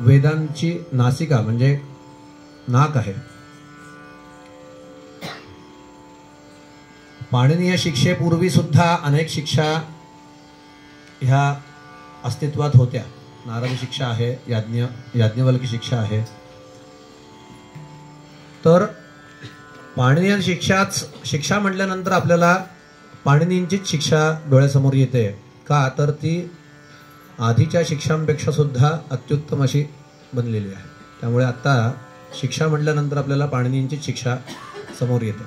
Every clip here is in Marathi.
वेदांची नासिका म्हणजे नाक आहे. पाणिनीय शिक्षेपूर्वी सुद्धा अनेक शिक्षा ह्या अस्तित्वात होत्या. नारद शिक्षा आहे, याज्ञवल्क्य शिक्षा आहे. तर पाणिनीय शिक्षा म्हटल्यानंतर आपल्याला पाणिनींचीच शिक्षा डोळ्यासमोर येते. का तर ती आधीच्या शिक्षांपेक्षा सुद्धा अत्युत्तम अशी बनलेली आहे. त्यामुळे आता शिक्षा म्हटल्यानंतर आपल्याला पाणिनींचीच शिक्षा समोर येते.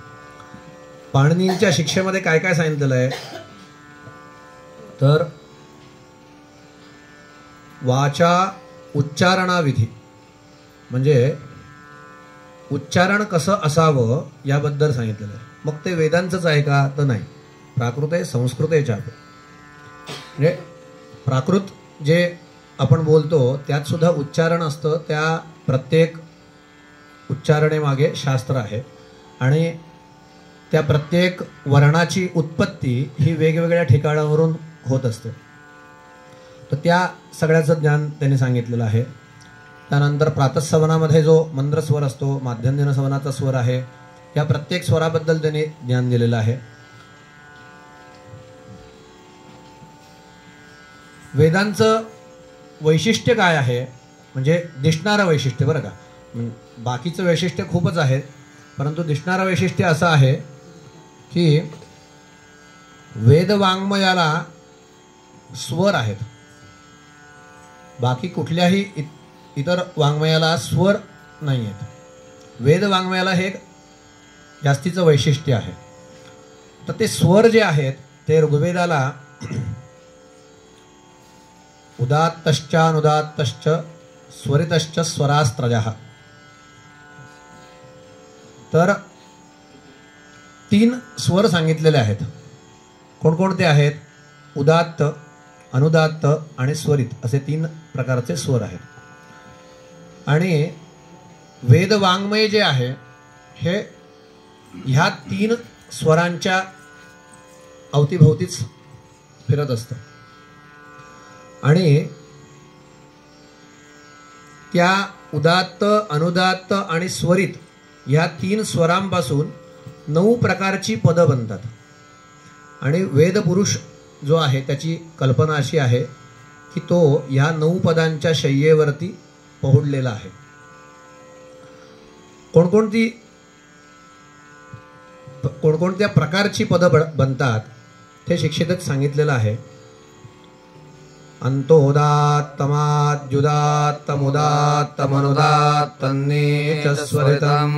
पाणिनींच्या शिक्षेमध्ये काय काय सांगितलेलं आहे तर वाचा उच्चारणाविधी म्हणजे उच्चारण कसं असावं याबद्दल सांगितलेलं आहे. मग ते वेदांचंच आहे का तर नाही, प्राकृत आहे, संस्कृत आहे, चाप म्हणजे प्राकृत जे आपण बोलतो त्यात सुद्धा उच्चारण असतं. त्या प्रत्येक उच्चारणेमागे शास्त्र आहे आणि त्या प्रत्येक वर्णाची उत्पत्ती ही वेगवेगळ्या ठिकाणावरून होत असते. तर त्या सगळ्याचं ज्ञान त्यांनी सांगितलेलं आहे. त्यानंतर प्रातःसवनामध्ये जो मंद्र स्वर असतो, माध्यंदिन सवनाचा स्वर आहे, या प्रत्येक स्वराबद्दल त्यांनी ज्ञान दिलेलं आहे. वेदांचं वैशिष्ट्य काय आहे म्हणजे दिसणारं वैशिष्ट्य, बरं का, बाकीचं वैशिष्ट्य खूपच आहेत, परंतु दिसणारं वैशिष्ट्य असं आहे की वेदवाङ्मयाला स्वर आहेत. बाकी कुठल्याही इतर वाङ्मयाला स्वर नाही आहेत. वेदवाङ्मयाला हे जास्तीचं वैशिष्ट्य आहे. तर ते स्वर जे आहेत ते ऋग्वेदाला उदात्तश्चानुदात्तश्च स्वरितश्च स्वरास्त्रजः, तर 3 स्वर सांगितलेले आहेत. कोणकोणते आहेत? उदात्त, अनुदात्त आणि स्वरित असे 3 प्रकारचे स्वर आहेत. आणि वेदवाङ्मय जे आहे हे ह्या 3 स्वरांच्या अवतीभोवतीच फिरत असतं. आणि त्या उदात्त, अनुदात्त आणि स्वरित ह्या 3 स्वरांपासून 9 प्रकारची पदं बनतात. आणि वेदपुरुष जो आहे त्याची कल्पना अशी आहे की तो ह्या 9 पदांच्या शय्येवरती पहुडलेला आहे. कोणकोणत्या प्रकारची पदं बनतात ते शिक्षेतच सांगितलेलं आहे. अंतोदात्तमाद्युदात्तमुदात्तमनुदात्तन्नेचस्वरितं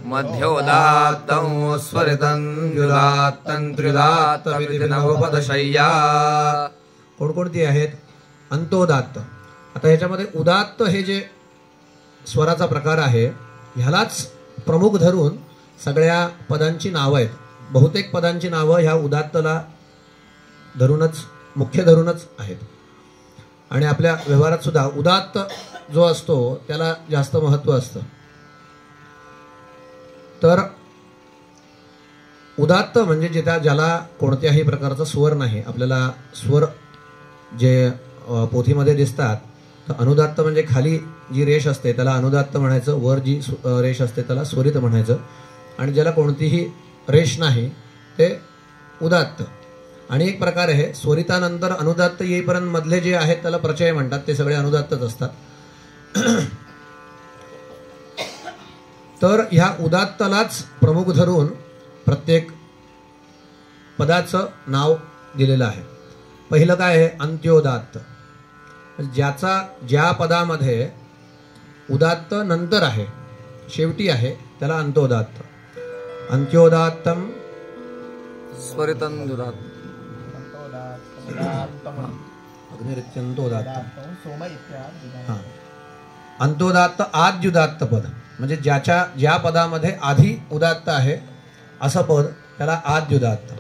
मध्योदात्तं स्वरितं युदात्तं त्रिदात्तमिति नवपदशय्या. कोणकोणती आहेत? अंतोदात्त. आता ह्याच्यामध्ये उदात्त हे जे स्वराचा प्रकार आहे ह्यालाच प्रमुख धरून सगळ्या पदांची नावं आहेत. बहुतेक पदांची नावं ह्या उदात्तला धरूनच, मुख्य धरूनच आहेत. आणि आपल्या व्यवहारात सुद्धा उदात्त जो असतो त्याला जास्त महत्त्व असतं. तर उदात्त म्हणजे ज्याला कोणत्याही प्रकारचा स्वर नाही. आपल्याला स्वर जे पोथीमध्ये दिसतात तर अनुदात्त म्हणजे खाली जी रेष असते त्याला अनुदात्त म्हणायचं, वर जी रेष असते त्याला स्वरित म्हणायचं, आणि ज्याला कोणतीही रेष नाही ते उदात्त. आणि एक प्रकार आहे स्वरितानंतर अनुदात्त येईपर्यंत मधले जे आहेत त्याला प्रचय म्हणतात, ते सगळे अनुदात्तच असतात. तर ह्या उदात्तलाच प्रमुख धरून प्रत्येक पदाचं नाव दिलेलं आहे. पहिलं काय आहे? अंत्योदात्त. ज्या पदामध्ये उदात्त नंतर आहे, शेवटी आहे, त्याला अंत्योदात्त. अंत्योदात्तम स्वरितं युदात्त अग्निरित्यंतोदात्त. हां, अंतोदात्त आद्युदात्त पद म्हणजे ज्या पदामध्ये आधी उदात्त आहे असं पद त्याला आद्युदात्त.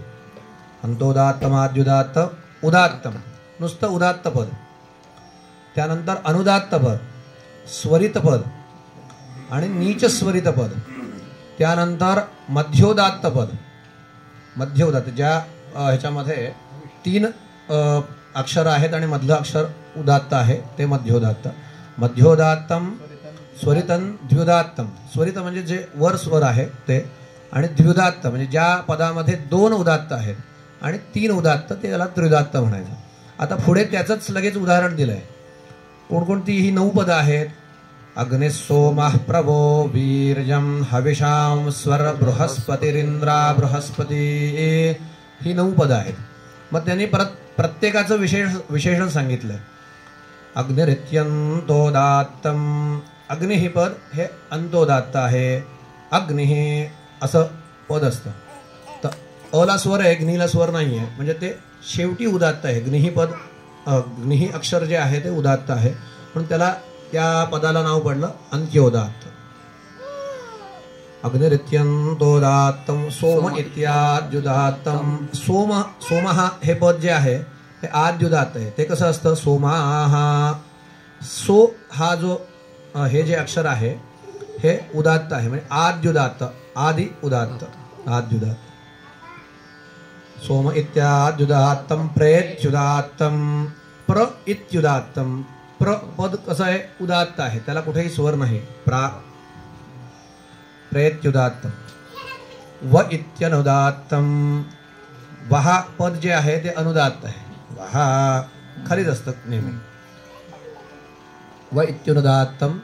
अंतोदात्तमाद्युदात्त उदात्तम नुसतं उदात्त पद. त्यानंतर अनुदात्त पद, स्वरित पद आणि नीच स्वरित पद. त्यानंतर मध्योदात्त पद. मध्योदात्त ज्या ह्याच्यामध्ये 3 अक्षर आहेत आणि मधलं अक्षर उदात्त आहे ते मध्योदात्त. मध्योदात्तम स्वरितं द्व्युदात्तम. स्वरित म्हणजे जे वर स्वर आहे ते, आणि द्व्युदात्त म्हणजे ज्या पदामध्ये 2 उदात्त आहेत आणि 3 उदात्त, ते त्याला त्रिदात्त म्हणायचं. आता पुढे त्याचंच लगेच उदाहरण दिलंय. कोणकोणती ही 9 पदं आहेत? अग्निस्सोमः प्रभो वीर्यं हविषां स्वर बृहस्पतिरिंद्रा बृहस्पती, ही 9 पदं आहेत. मग त्यांनी परत प्रत्येकाचं विशेषण सांगितलंय. अग्निरित्यंतोदात्तम, अग्नि ही पद हे अंतोदात्त आहे. अग्नि असं पद असतं. तर अला स्वर आहे, ग्नीला स्वर नाही आहे, म्हणजे ते शेवटी उदात्त आहे. ग्निही पद, ग्निही अक्षर जे आहे ते उदात्त आहे, म्हणून त्याला त्या पदाला नाव पडलं अंत्योदात्त. अग्निरित्यंतोदात्तम सोम इत्याद्युदात्तम. सोमहा हे पद जे आहे हे आद्युदात्त आहे. ते कसं असतं? सोमाहा, सो हा जो हे जे अक्षर आहे हे उदात्त आहे, म्हणजे आद्युदात्त, आदि उदात्त, आद्युदात्त. सोम इत्याद्युदात्तम प्रेत्युदात्तम, प्र इत्युदात्तम. प्र पद कसं आहे? उदात्त आहे, त्याला कुठेही स्वर नाही. प्रेत्युदात्तम. व इत्यनुदात्तम, वहा पद जे आहे ते अनुदात्त आहे. वहा खालीच असतं नेहमी. व इत्युनुदात्तम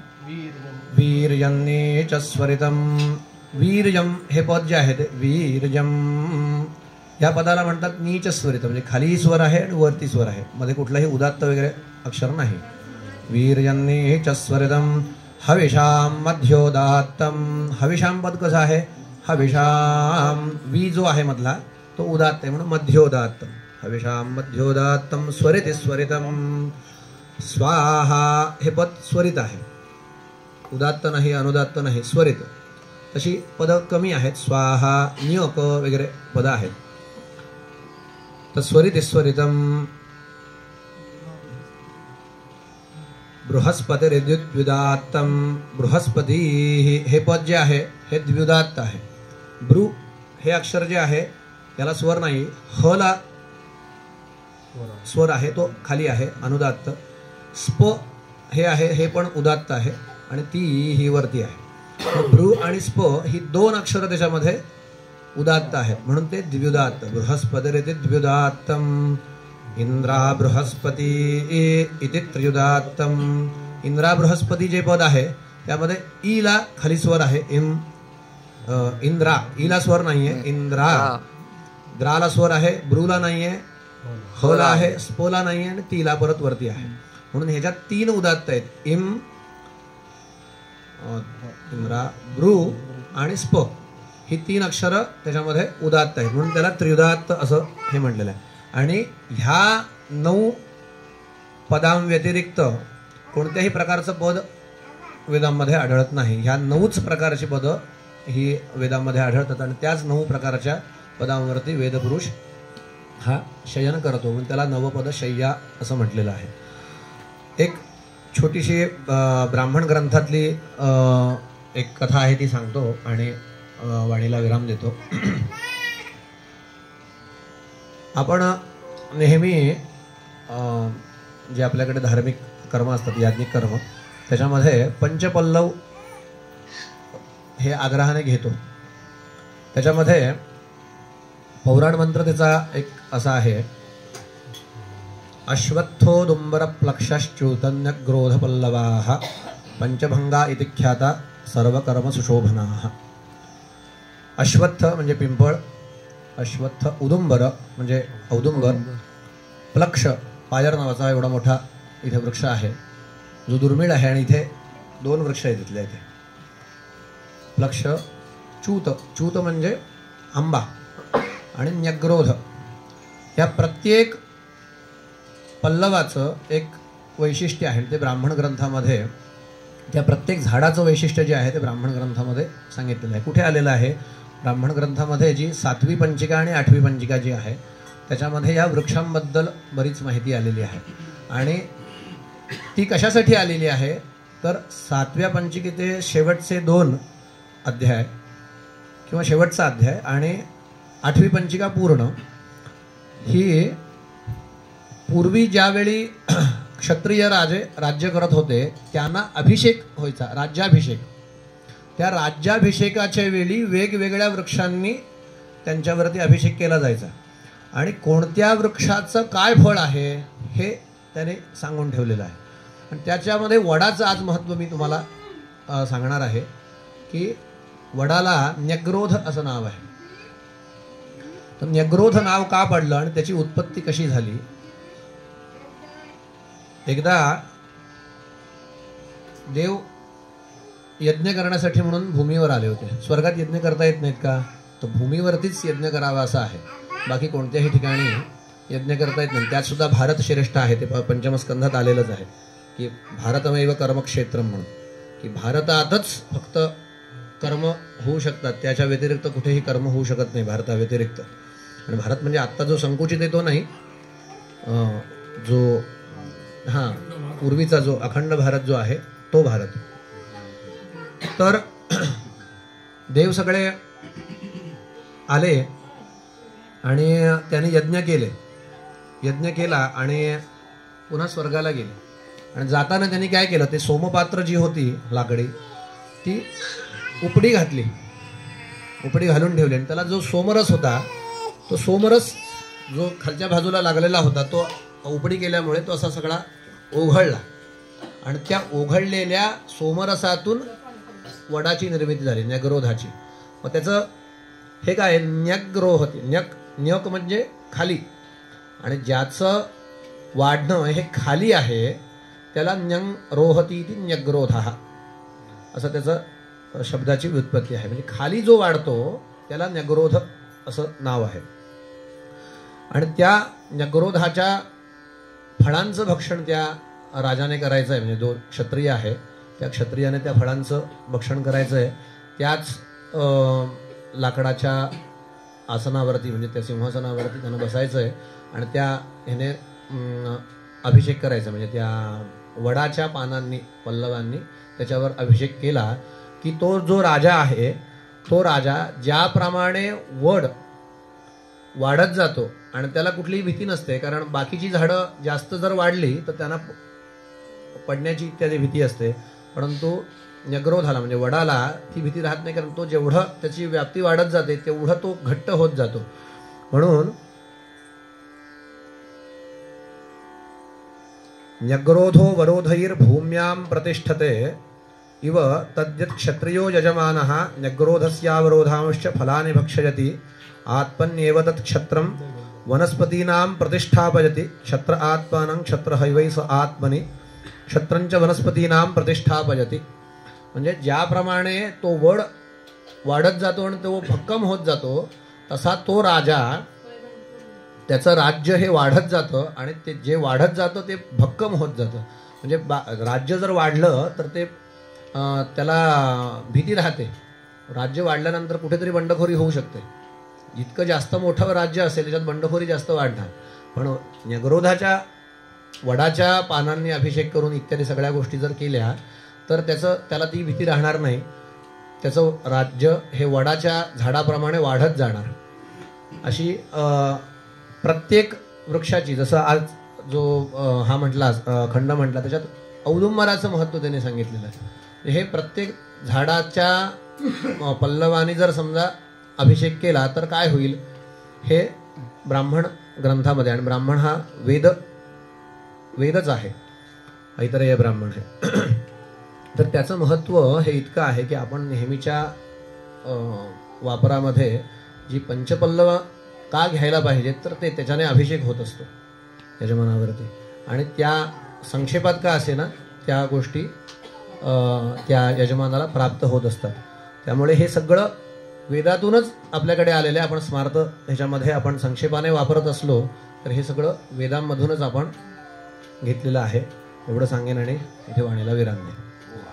वीर्यन्ने च स्वरितम. वीर्यम हे पद जे आहे ते वीर्यम, या पदाला म्हणतात नीच स्वरित, म्हणजे खाली स्वर आहे आणि वरती स्वर आहे, मध्ये कुठलाही उदात्त वगैरे अक्षर नाही. वीर्यन्ने च स्वरितम. हविषाम मध्योदात्तम. हविषाम पद कसं आहे? हविषाम, वी जो आहे मधला तो उदात्त आहे म्हणून मध्योदात्तम. हविषाम मध्योदात्तम स्वरिति स्वरितम. स्वाहा हे पद स्वरित आहे, उदात्त नाही, अनुदात्त नाही, स्वरित. तशी पद कमी आहेत. स्वाहा, नियक वगैरे पद आहेत. तर स्वरिति स्वरितम. बृहस्पतिर्द्व्युदात्तम. बृहस्पती हे पद जे आहे हे द्व्युदात्त आहे. ब्रू हे अक्षर जे आहे त्याला स्वर नाही, हला स्वर आहे, तो खाली आहे, अनुदात्त. स्प हे आहे, हे पण उदात्त आहे, आणि ती ही वरती आहे. ब्रू आणि स्प ही 2 अक्षर त्याच्यामध्ये उदात्त आहेत, म्हणून ते द्व्युदात्त. बृहस्पतिरिति द्व्युदात्तम. इंद्रा बृहस्पती इति त्रियुदात्तम. इंद्रा बृहस्पती जे पद आहे त्यामध्ये ईला खाली स्वर आहे. इंद्रा, ईला स्वर नाहीये. इंद्रा, द्राला स्वर आहे, ब्रूला नाहीये, हला आहे, स्पोला नाहीये, आणि तीला परत वरती आहे, म्हणून ह्याच्यात 3 उदात्त आहेत. इंद्रा, ब्रू आणि स्प ही 3 अक्षरं त्याच्यामध्ये उदात्त आहेत, म्हणून त्याला त्रियुदात्त असं हे म्हटलेलं आहे. आणि ह्या 9 पदांव्यतिरिक्त कोणत्याही प्रकारचं पद वेदांमध्ये आढळत नाही. ह्या 9च प्रकारची पदं ही वेदांमध्ये आढळतात, आणि त्याच 9 प्रकारच्या पदांवरती वेदपुरुष हा शयन करतो, म्हणून त्याला नवपद शय्या असं म्हटलेलं आहे. एक छोटीशी ब्राह्मण ग्रंथातली एक कथा आहे ती सांगतो आणि वाणीला विराम देतो. आपण नेहमी जे आपल्याकडे धार्मिक कर्म असतात, याज्ञिक कर्म, त्याच्यामध्ये पंचपल्लव हे आग्रहाने घेतो. त्याच्यामध्ये पौराण मंत्र त्याचा एक असा आहे. अश्वत्थोदुंबर प्लक्षश्च्युतन्यग्रोधपल्लवाः पंचभंगा इति ख्याता सर्वकर्म सुशोभनाः. अश्वत्थ म्हणजे पिंपळ, अश्वत्थ, उदुंबर म्हणजे औदुंबर, प्लक्ष पायर नावाचा एवढा मोठा इथे वृक्ष आहे जो दुर्मिळ आहे, आणि इथे 2 वृक्ष आहेत तिथल्या इथे. प्लक्ष, च्यूत, च्यूत म्हणजे आंबा, आणि न्यग्रोध. या प्रत्येक पल्लवाचं एक वैशिष्ट्य आहे, ते ब्राह्मण ग्रंथामध्ये, त्या प्रत्येक झाडाचं वैशिष्ट्य जे आहे ते ब्राह्मण ग्रंथामध्ये सांगितलेलं आहे. कुठे आलेलं आहे? ब्राह्मण ग्रंथामध्ये जी 7वी पंचिका आणि 8वी पंचिका जी आहे त्याच्यामध्ये या वृक्षांबद्दल बरीच माहिती आलेली आहे. आणि ती कशासाठी आलेली आहे तर 7व्या पंचिकेचे शेवटचे 2 अध्याय किंवा शेवटचा अध्याय आणि 8वी पंचिका पूर्ण ही पूर्वी ज्यावेळी क्षत्रिय राजे राज्य करत होते, त्यांना अभिषेक व्हायचा, राज्याभिषेक. त्या राज्याभिषेकाच्या वेळी वेगवेगळ्या वृक्षांनी त्यांच्यावरती अभिषेक केला जायचा आणि कोणत्या वृक्षाचं काय फळ आहे हे त्याने सांगून ठेवलेलं आहे. आणि त्याच्यामध्ये वडाचं आज महत्त्व मी तुम्हाला सांगणार आहे की वडाला न्यग्रोध असं नाव आहे. तर न्यग्रोध नाव का पडलं आणि त्याची उत्पत्ती कशी झाली. एकदा देव यज्ञ करण्यासाठी म्हणून भूमीवर आले होते. स्वर्गात यज्ञ करता येत नाहीत का, तर भूमीवरतीच यज्ञ करावा असं आहे, बाकी कोणत्याही ठिकाणी यज्ञ करता येत नाही. त्यात सुद्धा भारत श्रेष्ठ आहे, ते पंचमस्कंधात आलेलंच आहे की भारतमेव कर्मक्षेत्रम म्हणून, की भारतातच फक्त कर्म होऊ शकतात, त्याच्या व्यतिरिक्त कुठेही कर्म होऊ शकत नाही भारताव्यतिरिक्त. आणि भारत म्हणजे आत्ता जो संकुचित आहे तो नाही, जो पूर्वीचा जो अखंड भारत जो आहे तो भारत. तर देव सगळे आले आणि त्याने यज्ञ केला आणि पुन्हा स्वर्गाला गेले. आणि जाताना त्यांनी काय केलं, ते सोमपात्र जी होती लाकडी ती उपडी घालून ठेवली. आणि त्याला जो सोमरस होता, तो सोमरस जो खालच्या बाजूला लागलेला होता तो उपडी केल्यामुळे तो असा सगळा ओघळला आणि त्या ओघळलेल्या सोमरसातून वडाची निर्मिती झाली, न्यग्रोधाची. मग त्याचं हे काय, न्यग्रोहती, न्यक म्हणजे खाली, आणि ज्याचं वाढणं हे खाली आहे त्याला न्यंरोहती इति न्यग्रोधः असं त्याचं शब्दाची व्युत्पत्ती आहे. म्हणजे खाली जो वाढतो त्याला न्यग्रोध असं नाव आहे. आणि त्या न्यग्रोधाच्या फळांचं भक्षण त्या राजाने करायचं आहे. म्हणजे जो क्षत्रिय आहे त्या क्षत्रियाने त्या फळांचं भक्षण करायचं आहे. त्याच लाकडाच्या आसनावरती म्हणजे त्या सिंहासनावरती त्यांना बसायचं आहे आणि त्या ह्याने अभिषेक करायचा. म्हणजे त्या वडाच्या पानांनी, पल्लवांनी त्याच्यावर अभिषेक केला की तो जो राजा आहे तो राजा ज्याप्रमाणे वड वाढत जातो आणि त्याला कुठलीही भीती नसते, कारण बाकीची झाडं जास्त जर वाढली तर त्यांना पडण्याची इत्यादी भीती असते, परंतु न्यग्रोधाला म्हणजे वडाला ती भीती राहत नाही, कारण तो जेवढं त्याची व्याप्ती वाढत जाते तेवढं तो घट्ट होत जातो. म्हणून न्यग्रोधो वरोधैर भूम्यां प्रतिष्ठते इव तद्यत् क्षत्रियो यजमानः न्यग्रोधस्यावरोधांश्च फलानि भक्षयति आत्मन्येव तत् क्षत्रं वनस्पतीनां प्रतिष्ठापयति. क्षत्र आत्मानं क्षत्रहैवै स आत्मनि क्षत्रंच वनस्पतीनां प्रतिष्ठापयति. म्हणजे ज्याप्रमाणे तो वड वाढत जातो आणि तो भक्कम होत जातो तसा तो राजा, त्याचं राज्य हे वाढत जातं आणि ते जे वाढत जातं ते भक्कम होत जातं. म्हणजे राज्य जर वाढलं तर ते त्याला भीती राहते. राज्य वाढल्यानंतर कुठेतरी बंडखोरी होऊ शकते. जितकं जास्त मोठं राज्य असेल त्याच्यात बंडखोरी जास्त वाढणार. पण न्यग्रोधाच्या वडाच्या पानांनी अभिषेक करून इत्यादी सगळ्या गोष्टी जर केल्या तर त्याला ती भीती राहणार नाही. त्याचं राज्य हे वडाच्या झाडाप्रमाणे वाढत जाणार. अशी प्रत्येक वृक्षाची, जसं आज जो हा म्हटला खंड म्हटला त्याच्यात औदुंबराचं महत्त्व त्याने सांगितलेलं आहे. हे प्रत्येक झाडाच्या पल्लवानी जर समजा अभिषेक केला तर काय होईल हे ब्राह्मण ग्रंथामध्ये, आणि ब्राह्मण हा वेदच आहे, ऐतरेय ब्राह्मण आहे. तर त्याचं महत्त्व हे इतकं आहे की आपण नेहमीच्या वापरामध्ये जी पंचपल्लव का घ्यायला पाहिजेत तर ते त्याच्याने अभिषेक होत असतो यजमानावरती, आणि त्या संक्षेपात का असे ना त्या गोष्टी त्या यजमानाला प्राप्त होत असतात. त्यामुळे हे सगळं वेदातूनच आपल्याकडे आलेलं आहे. आपण स्मार्त ह्याच्यामध्ये आपण संक्षेपाने वापरत असलो तर हे सगळं वेदांमधूनच आपण घेतलेलं आहे. एवढं सांगेन आणि इथे वाणीला विराम द्या.